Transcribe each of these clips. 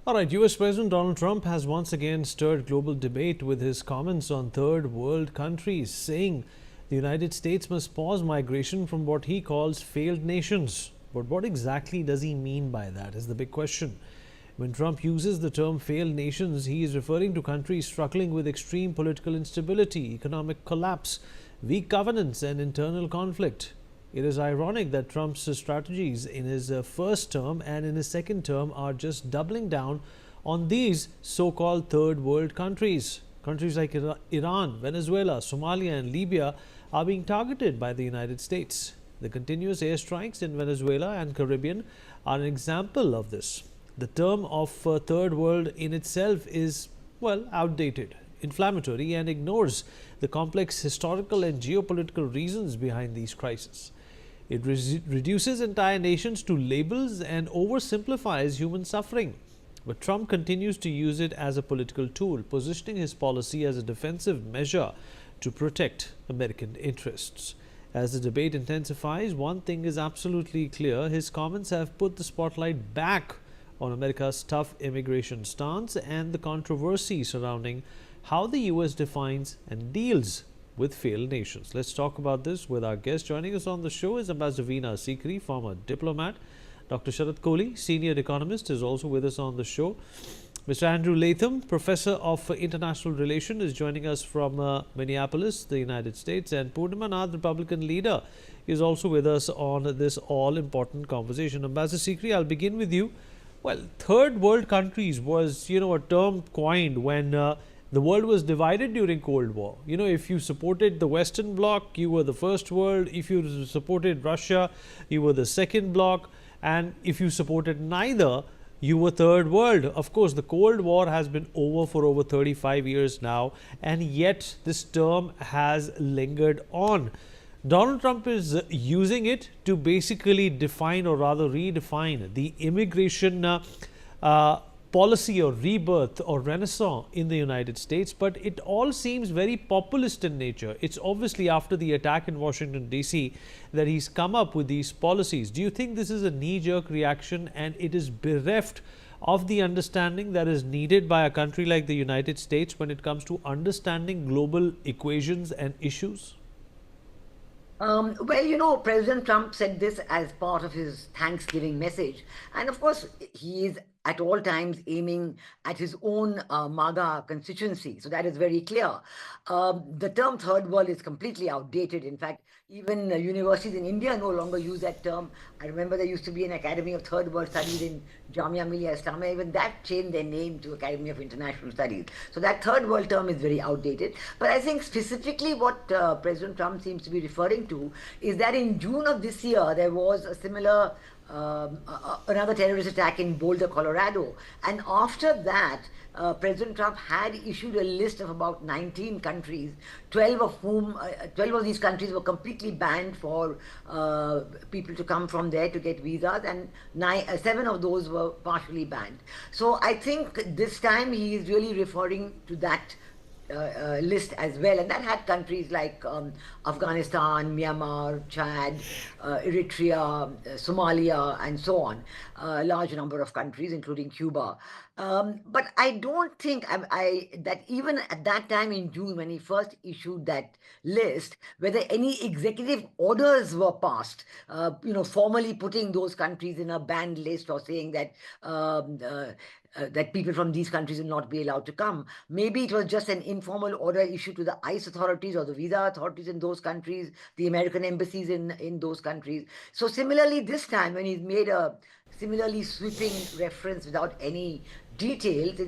All right, US President Donald Trump has once again stirred global debate with his comments on third world countries, saying the United States must pause migration from what he calls failed nations. But what exactly does he mean by that is the big question. When Trump uses the term failed nations, he is referring to countries struggling with extreme political instability, economic collapse, weak governance, and internal conflict. It is ironic that Trump's strategies in his first term and in his second term are just doubling down on these so called third world countries. Countries like Iran, Venezuela, Somalia, and Libya are being targeted by the United States. The continuous airstrikes in Venezuela and Caribbean are an example of this. The term of third world in itself is, well, outdated, inflammatory, and ignores the complex historical and geopolitical reasons behind these crises. It reduces entire nations to labels and oversimplifies human suffering. But Trump continues to use it as a political tool, positioning his policy as a defensive measure to protect American interests. As the debate intensifies, one thing is absolutely clear: his comments have put the spotlight back on America's tough immigration stance and the controversy surrounding how the US defines and deals with failed nations. Let's talk about this with our guest. Joining us on the show is Ambassador Veena Sikri, former diplomat. Dr. Sharat Kohli, senior economist, is also with us on the show. Mr. Andrew Latham, professor of international relations, is joining us from Minneapolis, the United States. And Purnima Nath, Republican leader, is also with us on this all-important conversation. Ambassador Sikri, I'll begin with you. Well, third world countries was, a term coined when the world was divided during Cold War. If you supported the Western Bloc, you were the first world. If you supported Russia, you were the second bloc. And if you supported neither, you were third world. Of course, the Cold War has been over for over 35 years now, and yet this term has lingered on. Donald Trump is using it to basically define, or rather redefine, the immigration policy or rebirth or renaissance in the United States, but it all seems very populist in nature. It's obviously after the attack in Washington, D.C. that he's come up with these policies. Do you think this is a knee-jerk reaction and it is bereft of the understanding that is needed by a country like the United States when it comes to understanding global equations and issues? President Trump said this as part of his Thanksgiving message. And of course, he is at all times aiming at his own MAGA constituency. So that is very clear. The term third world is completely outdated. In fact, even universities in India no longer use that term. I remember there used to be an Academy of Third World Studies in Jamia Millia Islamia. Even that changed their name to Academy of International Studies. So that third world term is very outdated. But I think specifically what President Trump seems to be referring to is that in June of this year, there was a similar another terrorist attack in Boulder, Colorado. And after that, President Trump had issued a list of about 19 countries, 12 of these countries were completely banned for people to come from there to get visas, and 7 of those were partially banned. So I think this time he is really referring to that list as well, and that had countries like Afghanistan, Myanmar, Chad, Eritrea, Somalia, and so on. A large number of countries, including Cuba. But I don't think that even at that time in June, when he first issued that list, whether any executive orders were passed, formally putting those countries in a banned list or saying that that people from these countries will not be allowed to come. Maybe it was just an informal order issued to the ICE authorities or the visa authorities in those countries, the American embassies in those countries. So similarly, this time when he's made a similarly sweeping reference without any details,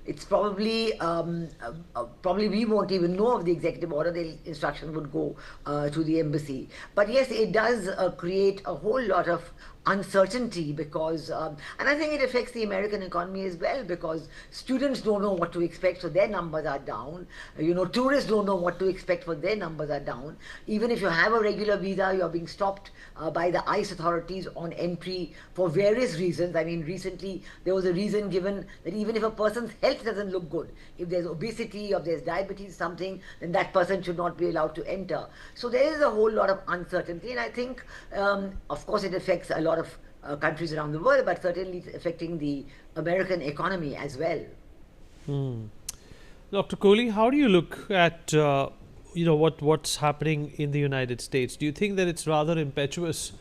it's probably we won't even know of the executive order. The instruction would go to the embassy. But yes, it does create a whole lot of uncertainty because, and I think it affects the American economy as well, because students don't know what to expect, so their numbers are down. Tourists don't know what to expect, for their numbers are down. Even if you have a regular visa, you're being stopped by the ICE authorities on entry for various reasons. I mean, recently there was a reason given that even if a person's health doesn't look good, if there's obesity or there's diabetes, something, then that person should not be allowed to enter. So there is a whole lot of uncertainty, and I think, of course, it affects a lot of countries around the world, but certainly it's affecting the American economy as well. Dr. Kohli, how do you look at what's happening in the United States? Do you think that it's rather impetuous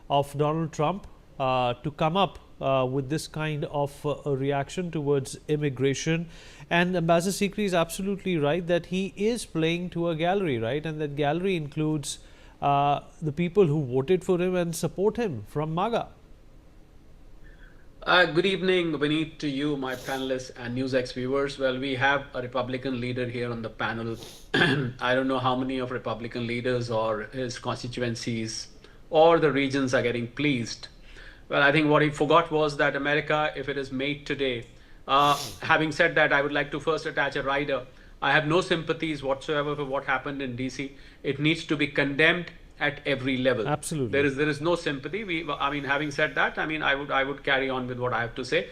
of Donald Trump to come up with this kind of a reaction towards immigration? And Ambassador Sikri is absolutely right that he is playing to a gallery, right? And that gallery includes the people who voted for him and support him from MAGA. Good evening, Vineet, to you, my panelists, and NewsX viewers. Well, we have a Republican leader here on the panel. I don't know how many of Republican leaders or his constituencies or the regions are getting pleased. Well, I think what he forgot was that America, if it is made today, having said that, I would like to first attach a rider. I have no sympathies whatsoever for what happened in DC. It needs to be condemned at every level. Absolutely. There is no sympathy. I mean, having said that, I mean, I would carry on with what I have to say.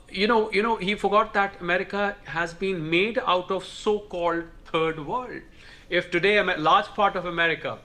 He forgot that America has been made out of so-called third world. If today a large part of America,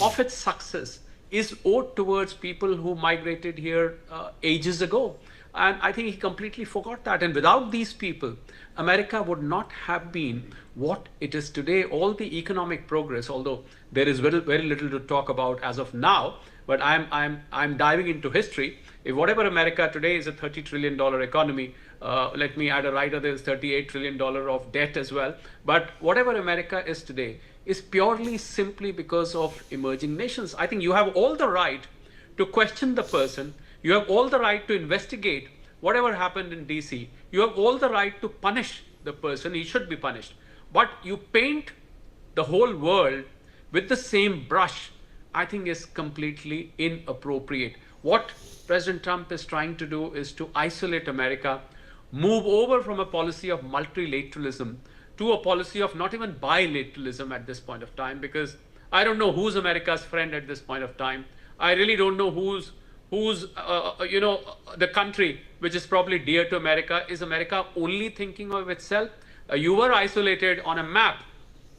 of its success, is owed towards people who migrated here ages ago. And I think he completely forgot that. And without these people, America would not have been what it is today. All the economic progress, although there is very, very little to talk about as of now, but I'm diving into history. If whatever America today is a $30 trillion economy, let me add a rider, there's $38 trillion of debt as well. But whatever America is today is purely simply because of emerging nations. I think you have all the right to question the person. You have all the right to investigate whatever happened in DC. You have all the right to punish the person. He should be punished. But you paint the whole world with the same brush, I think is completely inappropriate. What President Trump is trying to do is to isolate America, move over from a policy of multilateralism to a policy of not even bilateralism at this point of time, because I don't know who's America's friend at this point of time. I really don't know who's the country which is probably dear to America. Is America only thinking of itself? You were isolated on a map.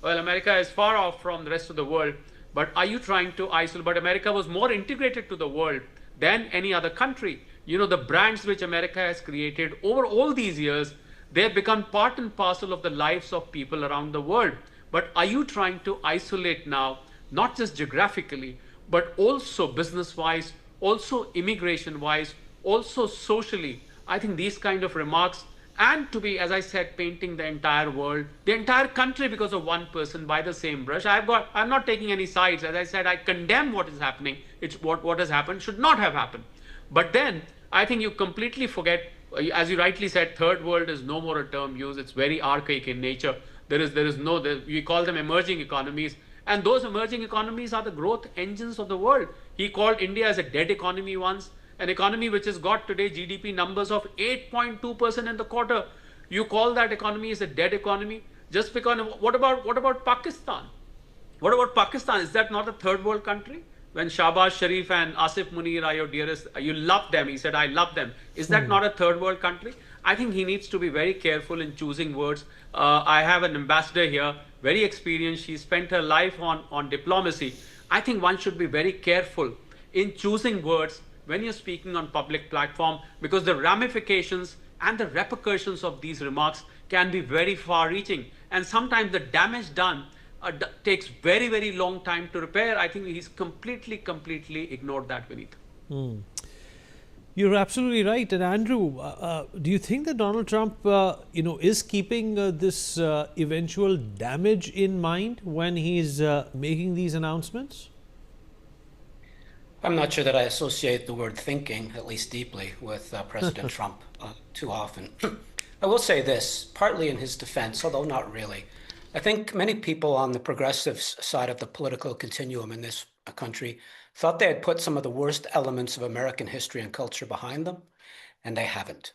Well, America is far off from the rest of the world, but are you trying to isolate? But America was more integrated to the world than any other country. You know, the brands which America has created over all these years, they have become part and parcel of the lives of people around the world. But are you trying to isolate now, not just geographically, but also business-wise, also immigration-wise, also socially? I think these kind of remarks, and to be, as I said, painting the entire world, the entire country because of one person by the same brush. I'm not taking any sides. As I said, I condemn what is happening. It's what has happened should not have happened. But then I think you completely forget, as you rightly said, third world is no more a term used. It's very archaic in nature. We call them emerging economies. And those emerging economies are the growth engines of the world. He called India as a dead economy once, an economy which has got today GDP numbers of 8.2% in the quarter. You call that economy as a dead economy? Just because, what about Pakistan? What about Pakistan? Is that not a third world country? When Shahbaz Sharif and Asif Munir are your dearest, you love them. He said, I love them. Is that not a third world country? I think he needs to be very careful in choosing words. I have an ambassador here, very experienced. She spent her life on diplomacy. I think one should be very careful in choosing words when you're speaking on public platform, because the ramifications and the repercussions of these remarks can be very far reaching. And sometimes the damage done takes very, very long time to repair. I think he's completely ignored that, Vineet. You're absolutely right. And Andrew, do you think that Donald Trump, is keeping this eventual damage in mind when he's making these announcements? I'm not sure that I associate the word thinking, at least deeply, with President Trump too often. I will say this, partly in his defense, although not really. I think many people on the progressive side of the political continuum in this country thought they had put some of the worst elements of American history and culture behind them, and they haven't.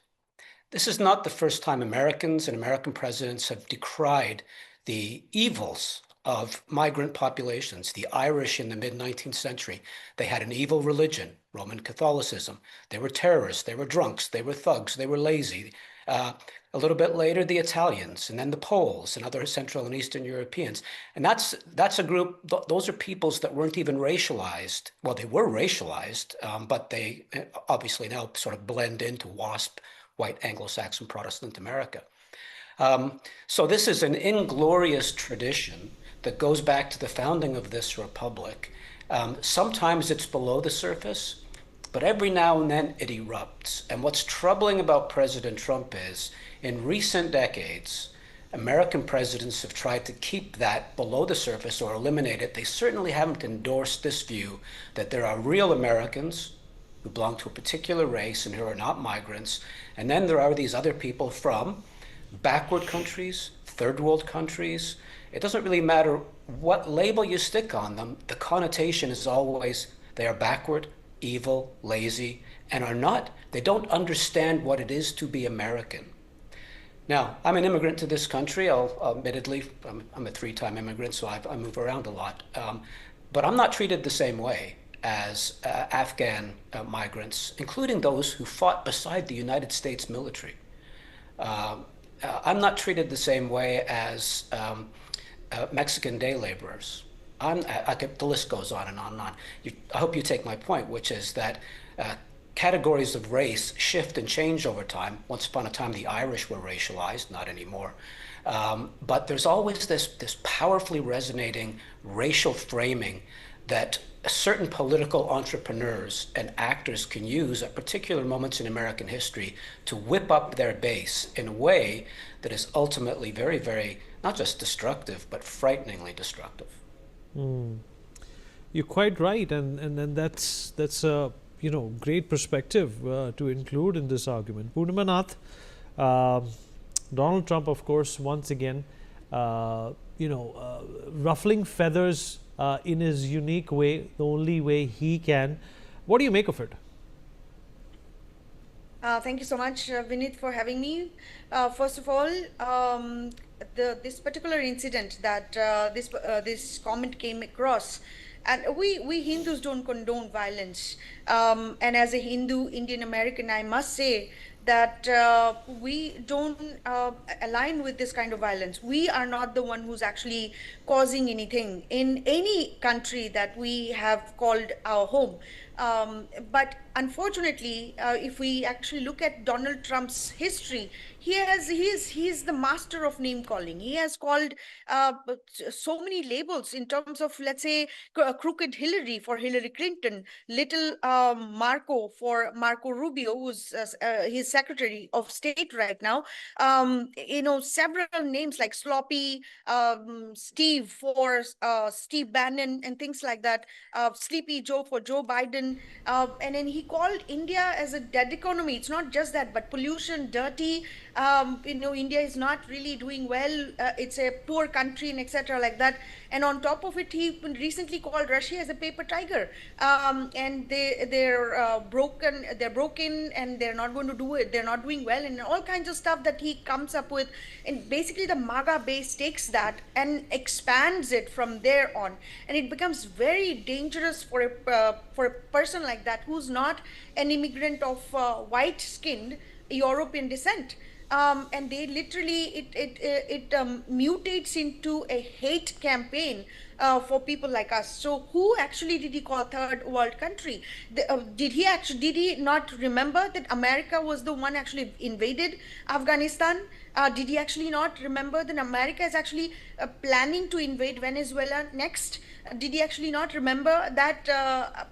This is not the first time Americans and American presidents have decried the evils of migrant populations. The Irish in the mid-19th century, they had an evil religion, Roman Catholicism. They were terrorists, they were drunks, they were thugs, they were lazy. A little bit later, the Italians, and then the Poles and other Central and Eastern Europeans. And that's a group, those are peoples that weren't even racialized. Well, they were racialized, but they obviously now sort of blend into WASP, white Anglo-Saxon Protestant America. So this is an inglorious tradition that goes back to the founding of this republic. Sometimes it's below the surface, but every now and then it erupts. And what's troubling about President Trump is, in recent decades, American presidents have tried to keep that below the surface or eliminate it. They certainly haven't endorsed this view that there are real Americans who belong to a particular race and who are not migrants. And then there are these other people from backward countries, third world countries. It doesn't really matter what label you stick on them. The connotation is always they are backward, evil, lazy, and they don't understand what it is to be American. Now, I'm an immigrant to this country. Admittedly, I'm a three-time immigrant, so I move around a lot. But I'm not treated the same way as Afghan migrants, including those who fought beside the United States military. I'm not treated the same way as Mexican day laborers. The list goes on and on and on. I hope you take my point, which is that categories of race shift and change over time. Once upon a time, the Irish were racialized, not anymore. But there's always this powerfully resonating racial framing that certain political entrepreneurs and actors can use at particular moments in American history to whip up their base in a way that is ultimately very, very, not just destructive, but frighteningly destructive. You're quite right, and that's a great perspective to include in this argument. Purnamanath, Donald Trump, of course, once again, ruffling feathers in his unique way, the only way he can. What do you make of it? Thank you so much, Vinit, for having me. First of all, this particular incident that this comment came across, and we Hindus don't condone violence. And as a Hindu Indian American, I must say that we don't align with this kind of violence. We are not the one who's actually causing anything in any country that we have called our home. But unfortunately, if we actually look at Donald Trump's history, he's the master of name calling. He has called so many labels in terms of, let's say, crooked Hillary for Hillary Clinton, little Marco for Marco Rubio, who's his Secretary of State right now. Several names like Sloppy Steve for Steve Bannon and things like that. Sleepy Joe for Joe Biden. And then he called India as a dead economy. It's not just that, but pollution, dirty. India is not really doing well. It's a poor country and etc. like that. And on top of it, he recently called Russia as a paper tiger. And they're broken. They're broken, and they're not going to do it. They're not doing well, and all kinds of stuff that he comes up with. And basically, the MAGA base takes that and expands it from there on, and it becomes very dangerous for a person like that who's not an immigrant of white-skinned European descent. And they literally it mutates into a hate campaign for people like us. So who actually did he call third world country? Did he not remember that America was the one actually invaded Afghanistan? Did he actually not remember that America is actually planning to invade Venezuela next? Did he actually not remember that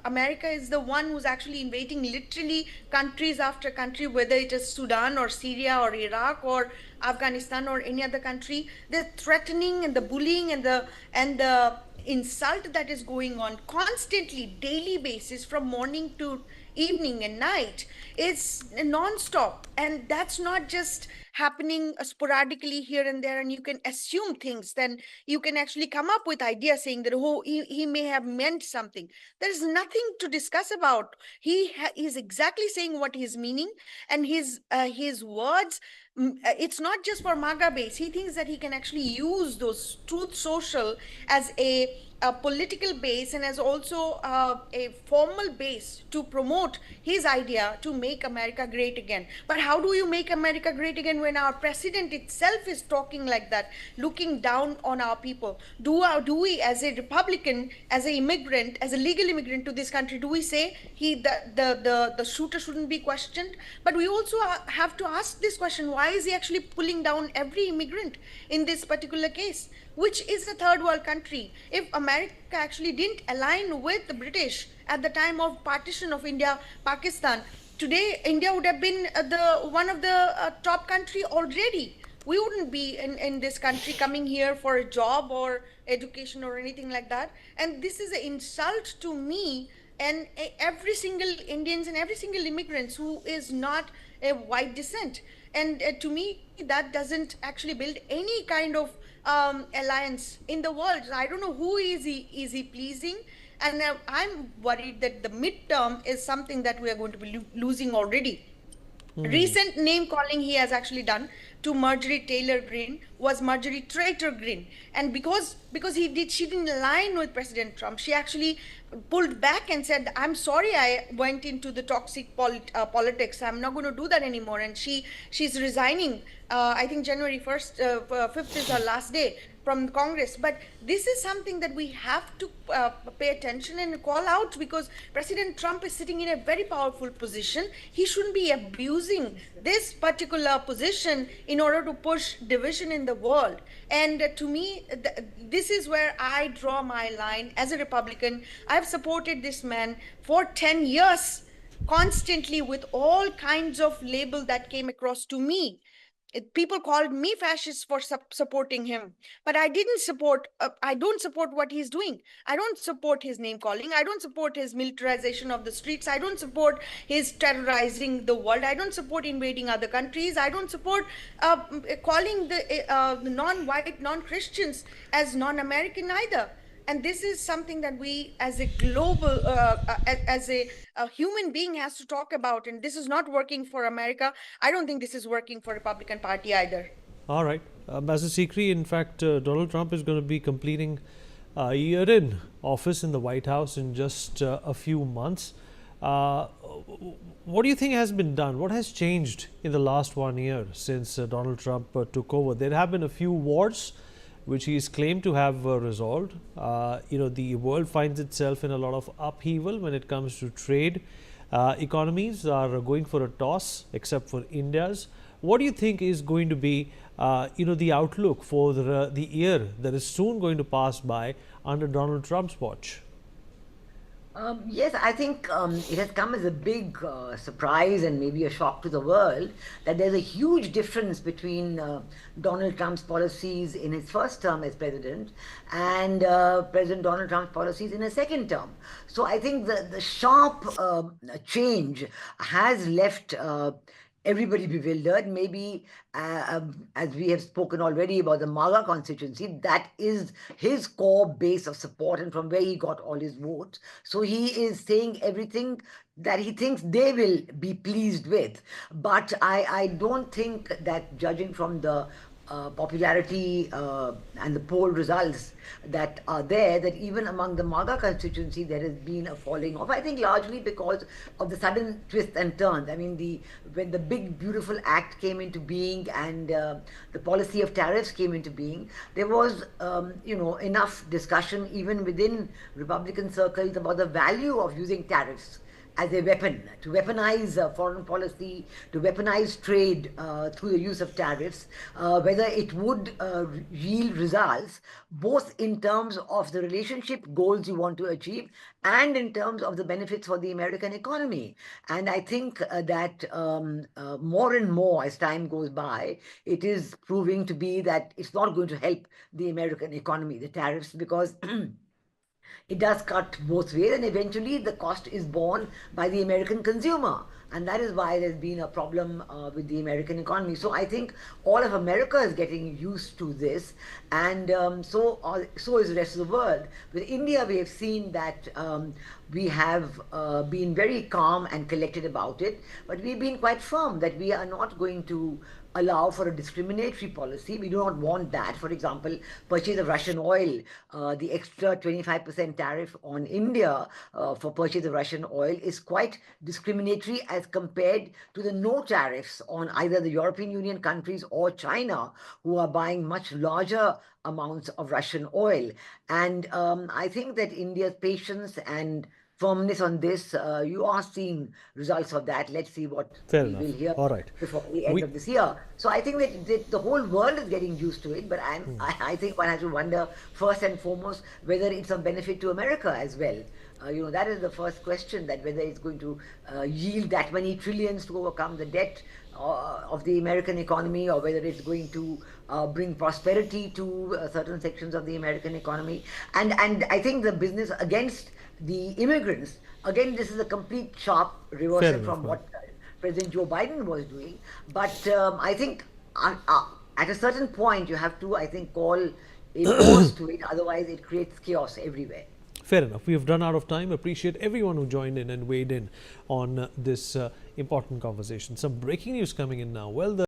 America is the one who's actually invading literally countries after country, whether it is Sudan or Syria or Iraq or Afghanistan or any other country? The threatening and the bullying and the insult that is going on constantly, daily basis, from morning to evening and night, is non-stop. And that's not just happening sporadically here and there, and you can assume things, then you can actually come up with ideas saying that, oh, he may have meant something. There's nothing to discuss about. He's exactly saying what he's meaning, and his words, it's not just for MAGA base. He thinks that he can actually use those Truth Social as a political base, and as also a formal base to promote his idea to make America great again. But how do you make America great again when our president itself is talking like that, looking down on our people? Do we, as a Republican, as an immigrant, as a legal immigrant to this country, do we say the shooter shouldn't be questioned? But we also have to ask this question: why is he actually pulling down every immigrant in this particular case, which is a third world country? If America actually didn't align with the British at the time of partition of India, Pakistan, today India would have been the one of the top country already. We wouldn't be in this country coming here for a job or education or anything like that. And this is an insult to me and every single Indians and every single immigrants who is not a white descent. And to me, that doesn't actually build any kind of alliance in the world. I don't know who is he pleasing. And I'm worried that the midterm is something that we are going to be losing already. Recent name calling he has actually done to Marjorie Taylor Greene was Marjorie Traitor Greene, and because she didn't align with President Trump, she actually pulled back and said, "I'm sorry, I went into the toxic politics. I'm not going to do that anymore." And she's resigning. I think January 5th is her last day from Congress. But this is something that we have to pay attention and call out, because President Trump is sitting in a very powerful position. He shouldn't be abusing this particular position in order to push division in the world. And to me, this is where I draw my line as a Republican. I've supported this man for 10 years, constantly, with all kinds of label that came across to me. People called me fascist for supporting him, but I didn't support. I don't support what he's doing. I don't support his name calling. I don't support his militarization of the streets. I don't support his terrorizing the world. I don't support invading other countries. I don't support calling the non-white, non-Christians as non-American either. And this is something that we, as a global, as a human being, has to talk about. And this is not working for America. I don't think this is working for Republican Party either. All right. As a Sikri, in fact, Donald Trump is going to be completing a year in office in the White House in just a few months. What do you think has been done? What has changed in the last 1 year since Donald Trump took over? There have been a few wars which he is claimed to have resolved. The world finds itself in a lot of upheaval when it comes to trade. Economies are going for a toss, except for India's. What do you think is going to be, the outlook for the year that is soon going to pass by under Donald Trump's watch? Yes, I think it has come as a big surprise and maybe a shock to the world that there's a huge difference between Donald Trump's policies in his first term as president and President Donald Trump's policies in his second term. So I think the sharp change has left everybody bewildered. Maybe, as we have spoken already about the MAGA constituency, that is his core base of support and from where he got all his votes. So he is saying everything that he thinks they will be pleased with. But I don't think that, judging from the popularity and the poll results that are there, that even among the MAGA constituency there has been a falling off. I think largely because of the sudden twists and turns. I mean, when the big beautiful act came into being and the policy of tariffs came into being, there was enough discussion even within Republican circles about the value of using tariffs as a weapon, to weaponize foreign policy, to weaponize trade through the use of tariffs, whether it would yield results, both in terms of the relationship goals you want to achieve and in terms of the benefits for the American economy. And I think that more and more as time goes by, it is proving to be that it's not going to help the American economy, the tariffs, because it does cut both ways, and eventually the cost is borne by the American consumer. and that is why there's been a problem with the American economy. So I think all of America is getting used to this, and so is the rest of the world. With India, we have seen that we have been very calm and collected about it, but we've been quite firm that we are not going to allow for a discriminatory policy. We do not want that. For example, purchase of Russian oil, the extra 25% tariff on India for purchase of Russian oil is quite discriminatory as compared to the no tariffs on either the European Union countries or China, who are buying much larger amounts of Russian oil. And I think that India's patience and firmness on this, you are seeing results of that. Let's see what Fair we enough. will hear All right. before the end We- of this year. So I think that the whole world is getting used to it, but I think one has to wonder first and foremost whether it's of benefit to America as well. That is the first question, that whether it's going to yield that many trillions to overcome the debt of the American economy, or whether it's going to bring prosperity to certain sections of the American economy. And I think the business against the immigrants, again, this is a complete sharp reversal Fair enough, from ma'am. what President Joe Biden was doing. But I think at a certain point, you have to, I think, call a pause to it. Otherwise, it creates chaos everywhere. Fair enough. We have run out of time. Appreciate everyone who joined in and weighed in on this important conversation. Some breaking news coming in now. Well, the